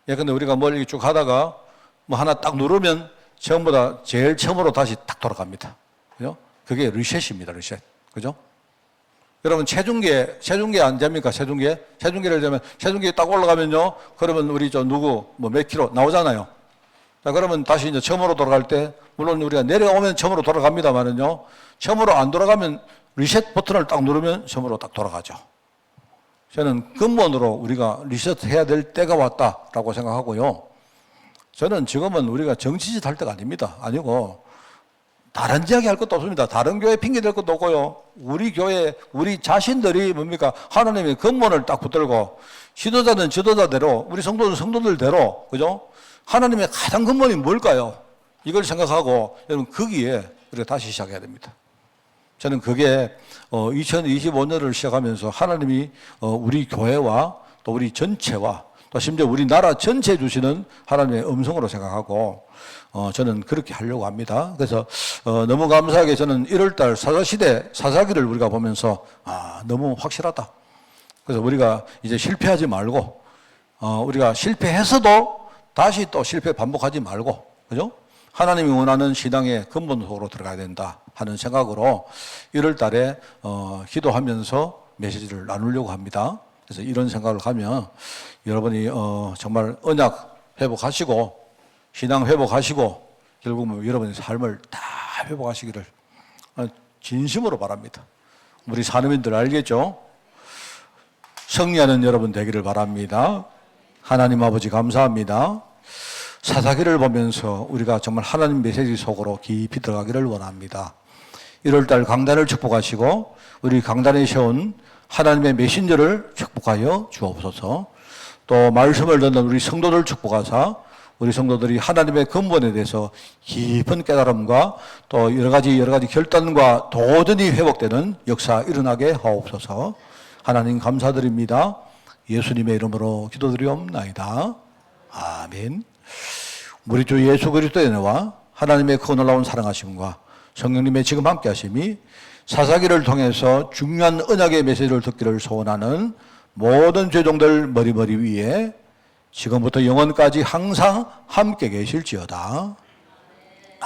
예컨대 우리가 뭘 이렇게 쭉 하다가 뭐 하나 딱 누르면 처음보다 제일 처음으로 다시 딱 돌아갑니다. 그죠? 그게 리셋입니다. 리셋. 그죠? 여러분 체중계 안 됩니까? 체중계를 되면 체중계 딱 올라가면요, 그러면 우리 몇 킬로 나오잖아요. 자, 그러면 다시 이제 처음으로 돌아갈 때, 물론 우리가 내려오면 처음으로 돌아갑니다만은요, 처음으로 안 돌아가면 리셋 버튼을 딱 누르면 처음으로 딱 돌아가죠. 저는 근본으로 우리가 리셋해야 될 때가 왔다라고 생각하고요. 저는 지금은 우리가 정치짓 할 때가 아닙니다. 아니고 다른 이야기 할 것도 없습니다. 다른 교회 핑계 댈 것도 없고요. 우리 교회, 우리 자신들이 뭡니까? 하나님의 근본을 딱 붙들고, 지도자는 지도자대로, 우리 성도는 성도들대로, 그죠? 하나님의 가장 근본이 뭘까요? 이걸 생각하고, 여러분, 거기에 우리가 다시 시작해야 됩니다. 저는 그게 2025년을 시작하면서 하나님이 우리 교회와 또 우리 전체와 또 심지어 우리나라 전체에 주시는 하나님의 음성으로 생각하고 저는 그렇게 하려고 합니다. 그래서 너무 감사하게 저는 1월달 사사시대 사사기를 우리가 보면서 너무 확실하다. 그래서 우리가 이제 실패하지 말고 우리가 실패해서도 다시 또 실패 반복하지 말고, 그죠? 하나님이 원하는 신앙의 근본 속으로 들어가야 된다 하는 생각으로 1월달에 기도하면서 메시지를 나누려고 합니다. 그래서 이런 생각을 하면 여러분이 정말 언약 회복하시고 신앙 회복하시고 결국 여러분의 삶을 다 회복하시기를 진심으로 바랍니다. 우리 산업인들 알겠죠? 승리하는 여러분 되기를 바랍니다. 하나님 아버지 감사합니다. 사사기를 보면서 우리가 정말 하나님 메시지 속으로 깊이 들어가기를 원합니다. 1월달 강단을 축복하시고 우리 강단에 세운 하나님의 메신저를 축복하여 주옵소서. 또 말씀을 듣는 우리 성도들 축복하사 우리 성도들이 하나님의 근본에 대해서 깊은 깨달음과 또 여러 가지 결단과 도전이 회복되는 역사 일어나게 하옵소서. 하나님 감사드립니다. 예수님의 이름으로 기도드리옵나이다. 아멘. 우리 주 예수 그리스도의 은혜와 하나님의 그 놀라운 사랑하심과 성령님의 지금 함께 하심이 사사기를 통해서 중요한 언약의 메시지를 듣기를 소원하는 모든 죄종들 머리 위에 지금부터 영원까지 항상 함께 계실지어다.